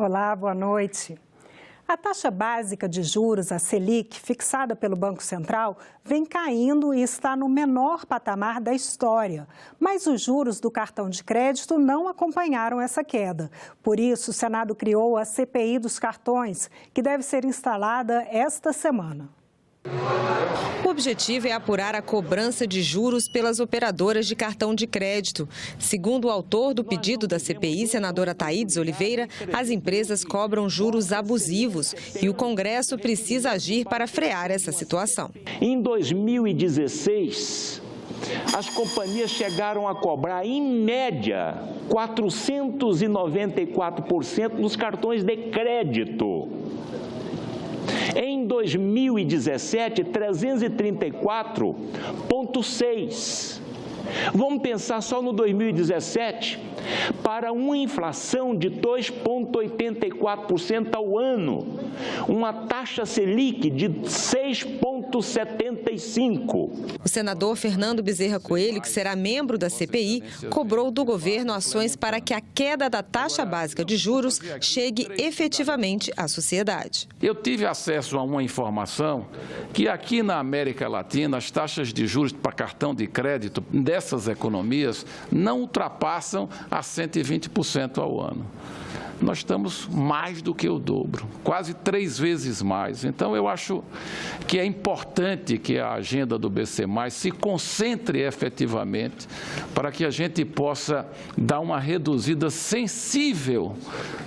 Olá, boa noite. A taxa básica de juros, a Selic, fixada pelo Banco Central, vem caindo e está no menor patamar da história. Mas os juros do cartão de crédito não acompanharam essa queda. Por isso, o Senado criou a CPI dos cartões, que deve ser instalada esta semana. O objetivo é apurar a cobrança de juros pelas operadoras de cartão de crédito. Segundo o autor do pedido da CPI, senadora Thaídes Oliveira, as empresas cobram juros abusivos e o Congresso precisa agir para frear essa situação. Em 2016, as companhias chegaram a cobrar, em média, 494% nos cartões de crédito. Em 2017, 334,6%. Vamos pensar só no 2017, para uma inflação de 2,84% ao ano, uma taxa Selic de 6,75%. O senador Fernando Bezerra Coelho, que será membro da CPI, cobrou do governo ações para que a queda da taxa básica de juros chegue efetivamente à sociedade. Eu tive acesso a uma informação que aqui na América Latina as taxas de juros para cartão de crédito dessas economias não ultrapassam a 120% ao ano. Nós estamos mais do que o dobro, quase 3 vezes mais. Então, eu acho que é importante que a agenda do BC+ se concentre efetivamente para que a gente possa dar uma reduzida sensível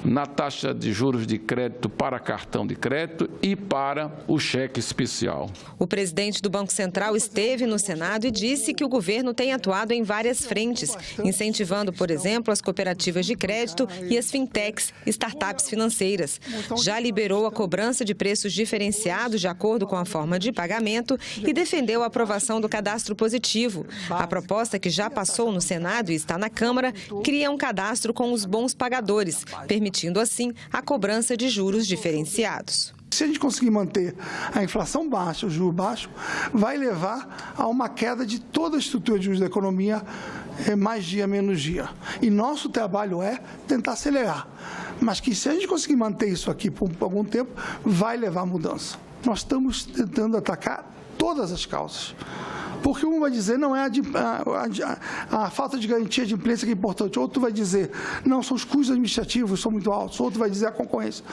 na taxa de juros de crédito para cartão de crédito e para o cheque especial. O presidente do Banco Central esteve no Senado e disse que o governo tem atuado em várias frentes, incentivando, por exemplo, as cooperativas de crédito e as fintechs, startups financeiras. Já liberou a cobrança de preços diferenciados de acordo com a forma de pagamento e defendeu a aprovação do cadastro positivo. A proposta, que já passou no Senado e está na Câmara, cria um cadastro com os bons pagadores, permitindo assim a cobrança de juros diferenciados. Se a gente conseguir manter a inflação baixa, o juro baixo, vai levar a uma queda de toda a estrutura de juros da economia, mais dia, menos dia. E nosso trabalho é tentar acelerar. Mas que se a gente conseguir manter isso aqui por algum tempo, vai levar a mudança. Nós estamos tentando atacar todas as causas. Porque um vai dizer, não é a falta de garantia de imprensa que é importante. Outro vai dizer, não, são os custos administrativos, são muito altos. Outro vai dizer a concorrência.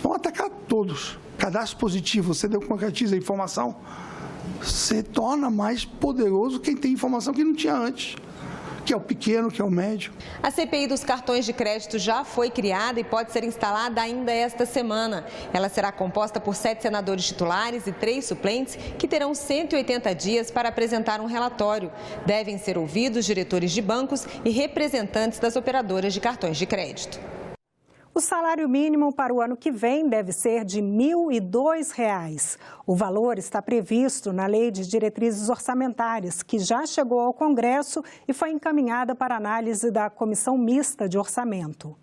Vamos atacar todos. Cadastro positivo, você concretiza a informação, você torna mais poderoso quem tem informação que não tinha antes, que é o pequeno, que é o médio. A CPI dos cartões de crédito já foi criada e pode ser instalada ainda esta semana. Ela será composta por 7 senadores titulares e 3 suplentes que terão 180 dias para apresentar um relatório. Devem ser ouvidos diretores de bancos e representantes das operadoras de cartões de crédito. O salário mínimo para o ano que vem deve ser de R$ 1.002. O valor está previsto na Lei de Diretrizes Orçamentárias, que já chegou ao Congresso e foi encaminhada para análise da Comissão Mista de Orçamento.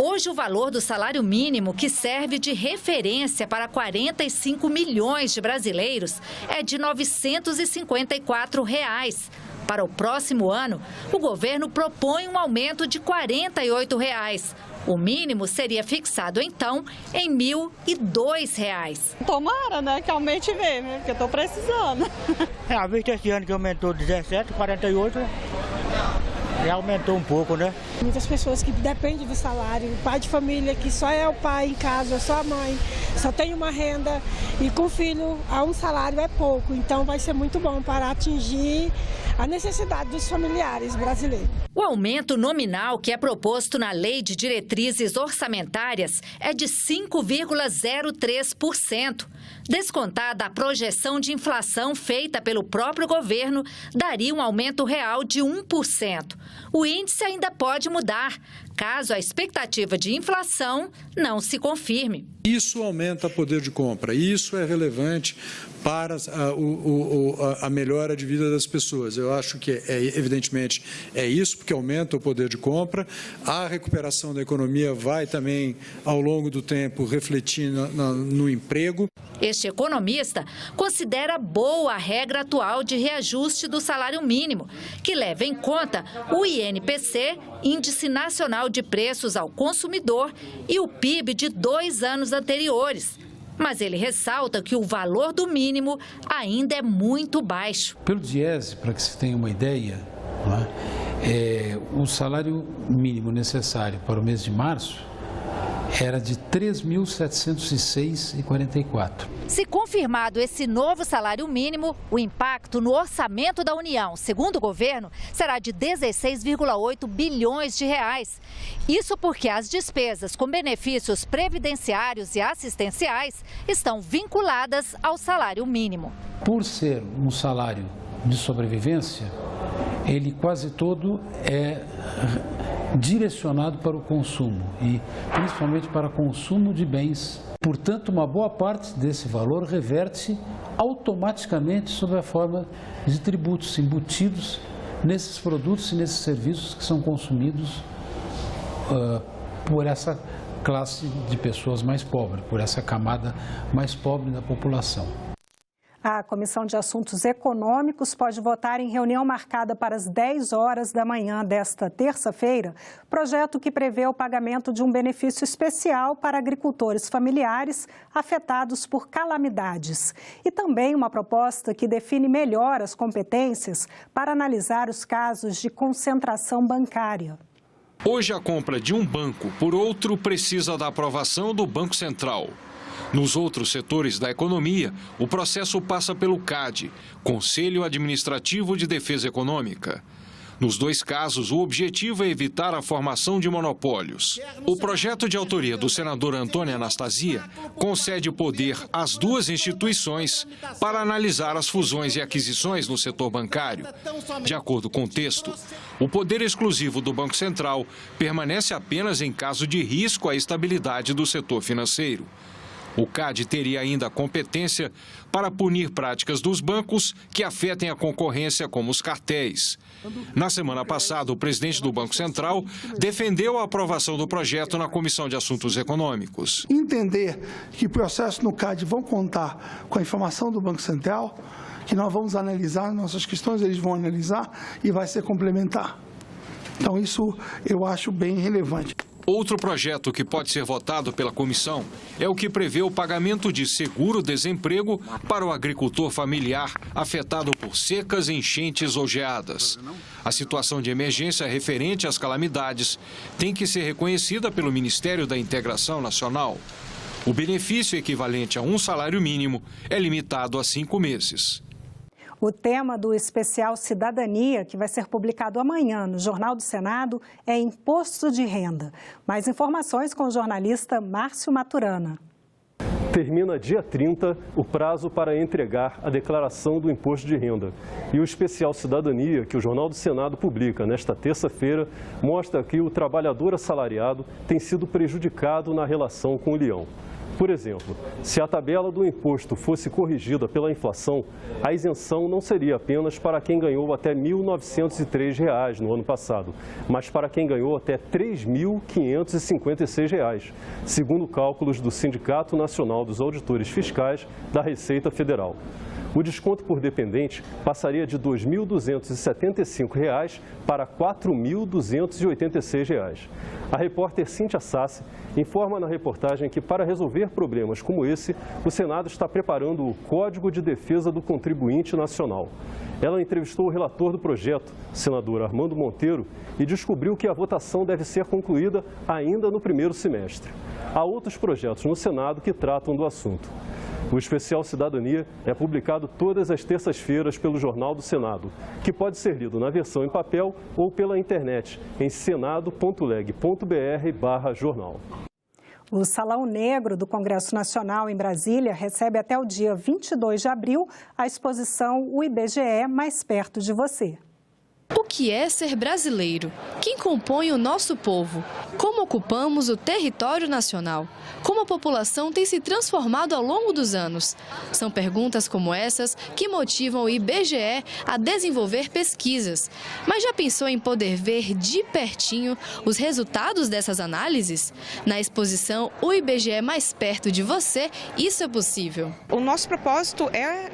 Hoje, o valor do salário mínimo, que serve de referência para 45 milhões de brasileiros, é de R$ 954. Para o próximo ano, o governo propõe um aumento de R$ 48. O mínimo seria fixado, então, em R$ 1.002. Tomara, né, que aumente mesmo, porque eu estou precisando. A vista esse ano que aumentou 17, 48, já aumentou um pouco, né? Muitas pessoas que dependem do salário, o pai de família que só é o pai em casa, só a mãe, só tem uma renda e com filho a um salário é pouco. Então vai ser muito bom para atingir a necessidade dos familiares brasileiros. O aumento nominal que é proposto na Lei de Diretrizes Orçamentárias é de 5,03%. Descontada a projeção de inflação feita pelo próprio governo, daria um aumento real de 1%. O índice ainda pode mudar, caso a expectativa de inflação não se confirme. Isso aumenta o poder de compra, isso é relevante para a melhora de vida das pessoas. Eu acho que, evidentemente, é isso, porque aumenta o poder de compra. A recuperação da economia vai também, ao longo do tempo, refletir no emprego. Este economista considera boa a regra atual de reajuste do salário mínimo, que leva em conta o INPC, Índice Nacional oficial de preços ao consumidor e o PIB de 2 anos anteriores. Mas ele ressalta que o valor do mínimo ainda é muito baixo. Pelo Diese, para que se tenha uma ideia, o salário mínimo necessário para o mês de março era de R$ 3.706,44. Se confirmado esse novo salário mínimo, o impacto no orçamento da União, segundo o governo, será de 16,8 bilhões de reais. Isso porque as despesas com benefícios previdenciários e assistenciais estão vinculadas ao salário mínimo. Por ser um salário de sobrevivência, ele quase todo é direcionado para o consumo e principalmente para consumo de bens. Portanto, uma boa parte desse valor reverte automaticamente sob a forma de tributos embutidos nesses produtos e nesses serviços que são consumidos por essa classe de pessoas mais pobres, por essa camada mais pobre da população. A Comissão de Assuntos Econômicos pode votar em reunião marcada para as 10 horas da manhã desta terça-feira, projeto que prevê o pagamento de um benefício especial para agricultores familiares afetados por calamidades. E também uma proposta que define melhor as competências para analisar os casos de concentração bancária. Hoje, a compra de um banco por outro precisa da aprovação do Banco Central. Nos outros setores da economia, o processo passa pelo CAD, Conselho Administrativo de Defesa Econômica. Nos dois casos, o objetivo é evitar a formação de monopólios. O projeto de autoria do senador Antônio Anastasia concede poder às duas instituições para analisar as fusões e aquisições no setor bancário. De acordo com o texto, o poder exclusivo do Banco Central permanece apenas em caso de risco à estabilidade do setor financeiro. O CAD teria ainda a competência para punir práticas dos bancos que afetem a concorrência, como os cartéis. Na semana passada, o presidente do Banco Central defendeu a aprovação do projeto na Comissão de Assuntos Econômicos. Entender que processos no CAD vão contar com a informação do Banco Central, que nós vamos analisar nossas questões, eles vão analisar e vai ser complementar. Então, isso eu acho bem relevante. Outro projeto que pode ser votado pela comissão é o que prevê o pagamento de seguro-desemprego para o agricultor familiar afetado por secas, enchentes ou geadas. A situação de emergência referente às calamidades tem que ser reconhecida pelo Ministério da Integração Nacional. O benefício equivalente a um salário mínimo é limitado a 5 meses. O tema do especial Cidadania, que vai ser publicado amanhã no Jornal do Senado, é Imposto de Renda. Mais informações com o jornalista Márcio Maturana. Termina dia 30 o prazo para entregar a declaração do Imposto de Renda. E o especial Cidadania, que o Jornal do Senado publica nesta terça-feira, mostra que o trabalhador assalariado tem sido prejudicado na relação com o leão. Por exemplo, se a tabela do imposto fosse corrigida pela inflação, a isenção não seria apenas para quem ganhou até R$ 1.903 no ano passado, mas para quem ganhou até R$ 3.556, segundo cálculos do Sindicato Nacional dos Auditores Fiscais da Receita Federal. O desconto por dependente passaria de R$ 2.275 para R$ 4.286. A repórter Cíntia Sassi informa na reportagem que, para resolver problemas como esse, o Senado está preparando o Código de Defesa do Contribuinte Nacional. Ela entrevistou o relator do projeto, senador Armando Monteiro, e descobriu que a votação deve ser concluída ainda no primeiro semestre. Há outros projetos no Senado que tratam do assunto. O especial Cidadania é publicado todas as terças-feiras pelo Jornal do Senado, que pode ser lido na versão em papel ou pela internet em senado.leg.br/jornal. O Salão Negro do Congresso Nacional em Brasília recebe até o dia 22 de abril a exposição O IBGE Mais Perto de Você. O que é ser brasileiro? Quem compõe o nosso povo? Como ocupamos o território nacional? Como a população tem se transformado ao longo dos anos? São perguntas como essas que motivam o IBGE a desenvolver pesquisas. Mas já pensou em poder ver de pertinho os resultados dessas análises? Na exposição O IBGE Mais Perto de Você, isso é possível. O nosso propósito é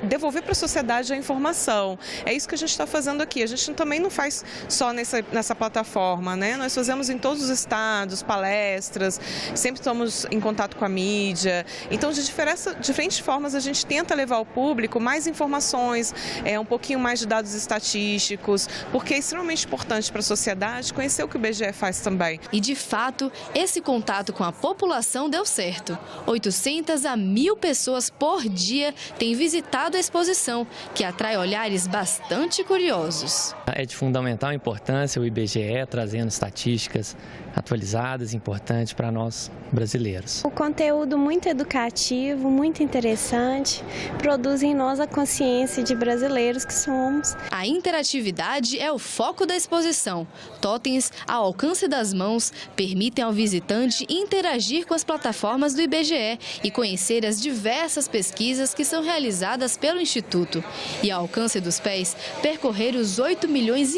devolver para a sociedade a informação. É isso que a gente está fazendo aqui. A gente também não faz só nessa plataforma, né? Nós fazemos em todos todos os estados, palestras, sempre estamos em contato com a mídia. Então, de diferentes formas, a gente tenta levar ao público mais informações, um pouquinho mais de dados estatísticos, porque é extremamente importante para a sociedade conhecer o que o IBGE faz também. E, de fato, esse contato com a população deu certo. 800 a 1.000 pessoas por dia têm visitado a exposição, que atrai olhares bastante curiosos. É de fundamental importância o IBGE trazendo estatísticas atualizadas, importantes para nós brasileiros. O conteúdo muito educativo, muito interessante, produz em nós a consciência de brasileiros que somos. A interatividade é o foco da exposição. Totens ao alcance das mãos permitem ao visitante interagir com as plataformas do IBGE e conhecer as diversas pesquisas que são realizadas pelo Instituto. E ao alcance dos pés, percorrer os 8,5 milhões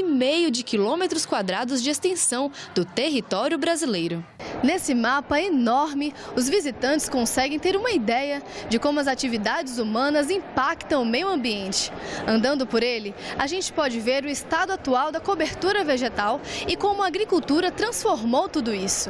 de quilômetros quadrados de extensão do território brasileiro. Nesse mapa enorme, os visitantes conseguem ter uma ideia de como as atividades humanas impactam o meio ambiente. Andando por ele, a gente pode ver o estado atual da cobertura vegetal e como a agricultura transformou tudo isso.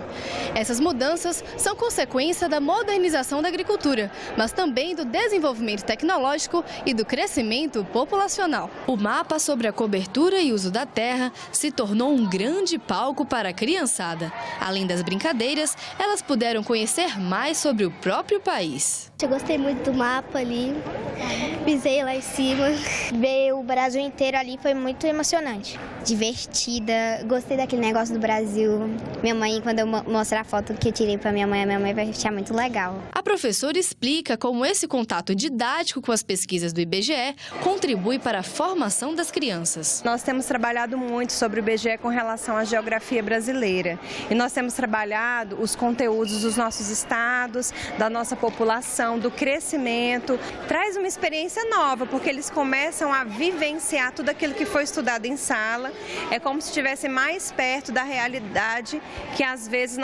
Essas mudanças são consequência da modernização da agricultura, mas também do desenvolvimento tecnológico e do crescimento populacional. O mapa sobre a cobertura e uso da terra se tornou um grande palco para a criançada. Além das brincadeiras, elas puderam conhecer mais sobre o próprio país. Eu gostei muito do mapa ali, pisei lá em cima, ver o Brasil inteiro ali foi muito emocionante. Divertida, gostei daquele negócio do Brasil. Minha mãe, quando eu mostrar a foto que eu tirei para minha mãe vai achar muito legal. A professora explica como esse contato didático com as pesquisas do IBGE contribui para a formação das crianças. Nós temos trabalhado muito sobre o IBGE com relação à geografia brasileira. E nós temos trabalhado os conteúdos dos nossos estados, da nossa população, do crescimento. Traz uma experiência nova, porque eles começam a vivenciar tudo aquilo que foi estudado em sala. É como se estivesse mais perto da realidade que às vezes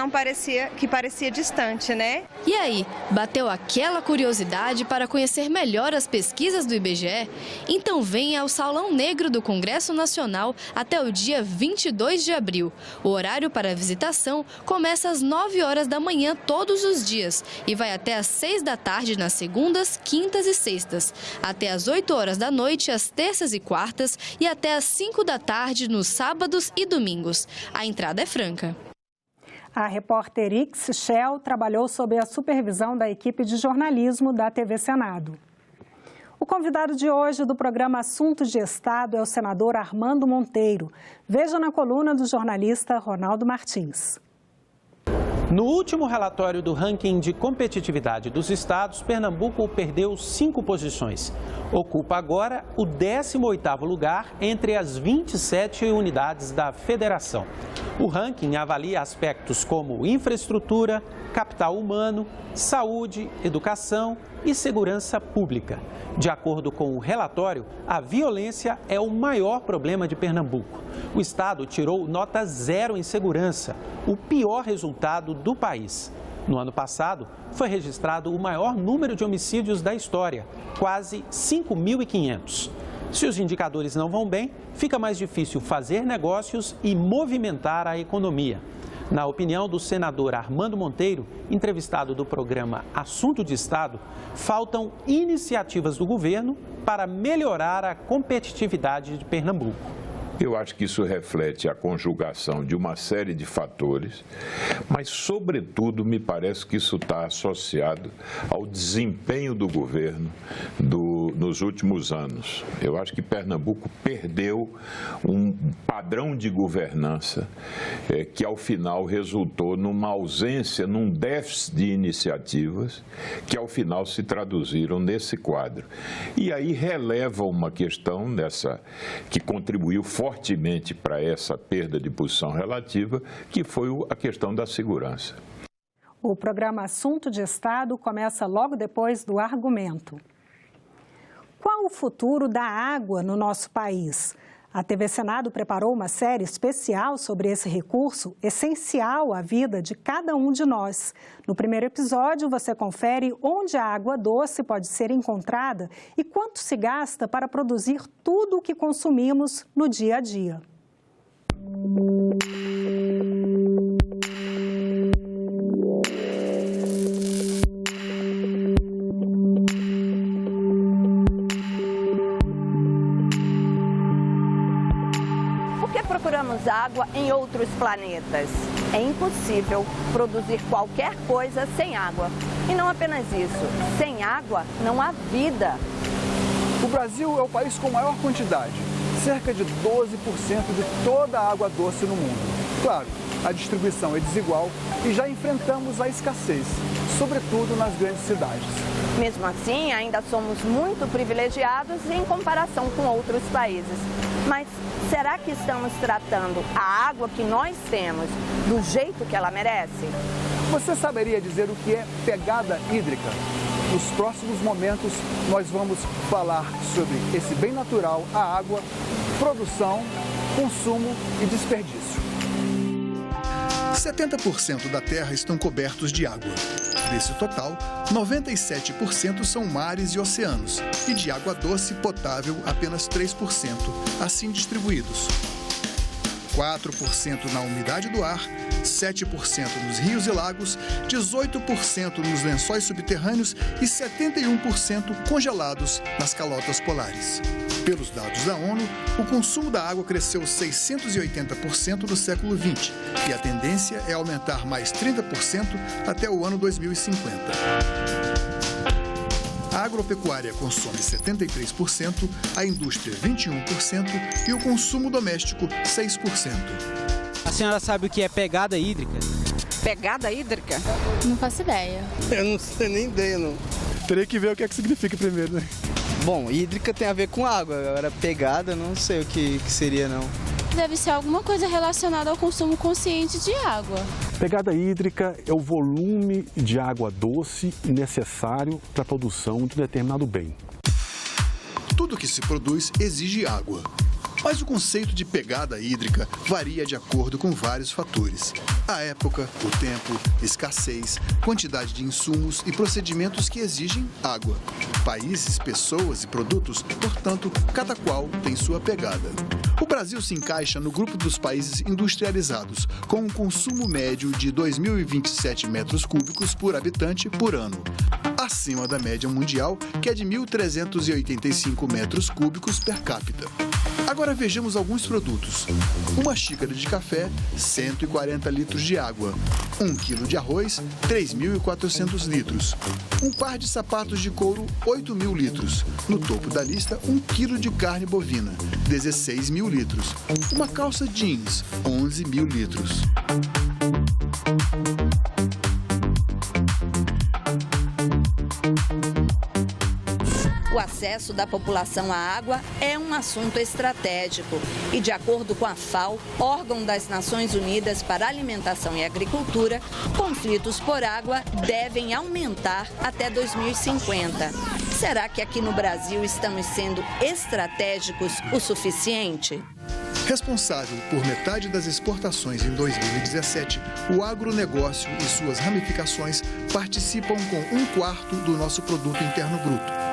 parecia distante, né? E aí, bateu aquela curiosidade para conhecer melhor as pesquisas do IBGE? Então venha ao Salão Negro do Congresso Nacional até o dia 22 de abril. O horário para a visitação começa às 9 horas da manhã todos os dias e vai até às 6 da tarde nas segundas, quintas e sextas, até às 8 horas da noite às terças e quartas e até às 5 da tarde nos sábados e domingos. A entrada é franca. A repórter Ix Shell trabalhou sob a supervisão da equipe de jornalismo da TV Senado. O convidado de hoje do programa Assuntos de Estado é o senador Armando Monteiro. Veja na coluna do jornalista Ronaldo Martins. No último relatório do ranking de competitividade dos estados, Pernambuco perdeu 5 posições. Ocupa agora o 18º lugar entre as 27 unidades da federação. O ranking avalia aspectos como infraestrutura, capital humano, saúde, educação e segurança pública. De acordo com o relatório, a violência é o maior problema de Pernambuco. O estado tirou nota 0 em segurança, o pior resultado do país. No ano passado, foi registrado o maior número de homicídios da história, quase 5.500. Se os indicadores não vão bem, fica mais difícil fazer negócios e movimentar a economia. Na opinião do senador Armando Monteiro, entrevistado do programa Assunto de Estado, faltam iniciativas do governo para melhorar a competitividade de Pernambuco. Eu acho que isso reflete a conjugação de uma série de fatores, mas, sobretudo, me parece que isso está associado ao desempenho do governo nos últimos anos. Eu acho que Pernambuco perdeu um padrão de governança que, ao final, resultou numa ausência, num déficit de iniciativas que, ao final, se traduziram nesse quadro. E aí releva uma questão que contribuiu fortemente para essa perda de posição relativa, que foi a questão da segurança. O programa Assunto de Estado começa logo depois do argumento. Qual o futuro da água no nosso país? A TV Senado preparou uma série especial sobre esse recurso essencial à vida de cada um de nós. No primeiro episódio, você confere onde a água doce pode ser encontrada e quanto se gasta para produzir tudo o que consumimos no dia a dia. temos água em outros planetas. É impossível produzir qualquer coisa sem água. E não apenas isso, sem água não há vida. O Brasil é o país com maior quantidade, cerca de 12% de toda a água doce no mundo. Claro, a distribuição é desigual e já enfrentamos a escassez, sobretudo nas grandes cidades. Mesmo assim, ainda somos muito privilegiados em comparação com outros países. Mas será que estamos tratando a água que nós temos do jeito que ela merece? Você saberia dizer o que é pegada hídrica? Nos próximos momentos, nós vamos falar sobre esse bem natural, a água, produção, consumo e desperdício. 70% da Terra estão cobertos de água. Desse total, 97% são mares e oceanos, e de água doce potável apenas 3%, assim distribuídos. 4% na umidade do ar, 7% nos rios e lagos, 18% nos lençóis subterrâneos e 71% congelados nas calotas polares. Pelos dados da ONU, o consumo da água cresceu 680% no século XX e a tendência é aumentar mais 30% até o ano 2050. A agropecuária consome 73%, a indústria 21% e o consumo doméstico 6%. A senhora sabe o que é pegada hídrica? Pegada hídrica? Não faço ideia. Eu não sei nem ideia, não. Teria que ver o que é que significa primeiro, né? Bom, hídrica tem a ver com água, agora pegada não sei o que seria, não. Deve ser alguma coisa relacionada ao consumo consciente de água. Pegada hídrica é o volume de água doce necessário para a produção de determinado bem. Tudo que se produz exige água. Mas o conceito de pegada hídrica varia de acordo com vários fatores. A época, o tempo, escassez, quantidade de insumos e procedimentos que exigem água. Países, pessoas e produtos, portanto, cada qual tem sua pegada. O Brasil se encaixa no grupo dos países industrializados, com um consumo médio de 2.027 metros cúbicos por habitante por ano, acima da média mundial, que é de 1.385 metros cúbicos per capita. Agora vejamos alguns produtos. Uma xícara de café, 140 litros de água. 1 quilo de arroz, 3.400 litros. Um par de sapatos de couro, 8.000 litros. No topo da lista, 1 quilo de carne bovina, 16.000 litros. Uma calça jeans, 11.000 litros. O acesso da população à água é um assunto estratégico e, de acordo com a FAO, órgão das Nações Unidas para Alimentação e Agricultura, conflitos por água devem aumentar até 2050. Será que aqui no Brasil estamos sendo estratégicos o suficiente? Responsável por metade das exportações em 2017, o agronegócio e suas ramificações participam com 1/4 do nosso produto interno bruto.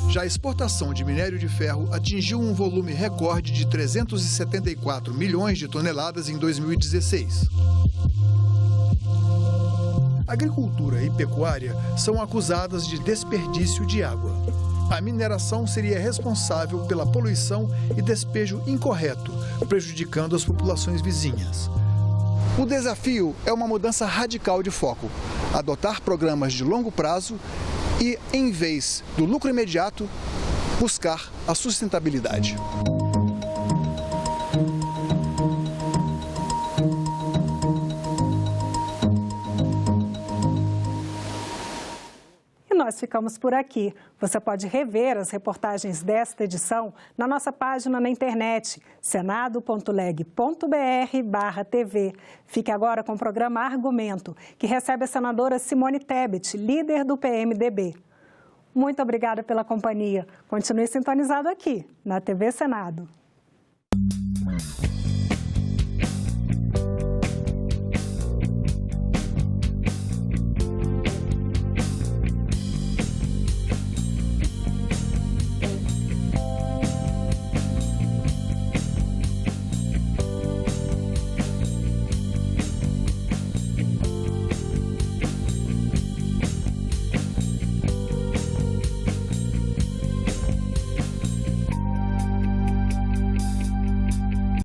Já a exportação de minério de ferro atingiu um volume recorde de 374 milhões de toneladas em 2016. Agricultura e pecuária são acusadas de desperdício de água. A mineração seria responsável pela poluição e despejo incorreto, prejudicando as populações vizinhas. O desafio é uma mudança radical de foco, adotar programas de longo prazo e, em vez do lucro imediato, buscar a sustentabilidade. Nós ficamos por aqui. Você pode rever as reportagens desta edição na nossa página na internet, senado.leg.br/TV. Fique agora com o programa Argumento, que recebe a senadora Simone Tebet, líder do PMDB. Muito obrigada pela companhia. Continue sintonizado aqui, na TV Senado.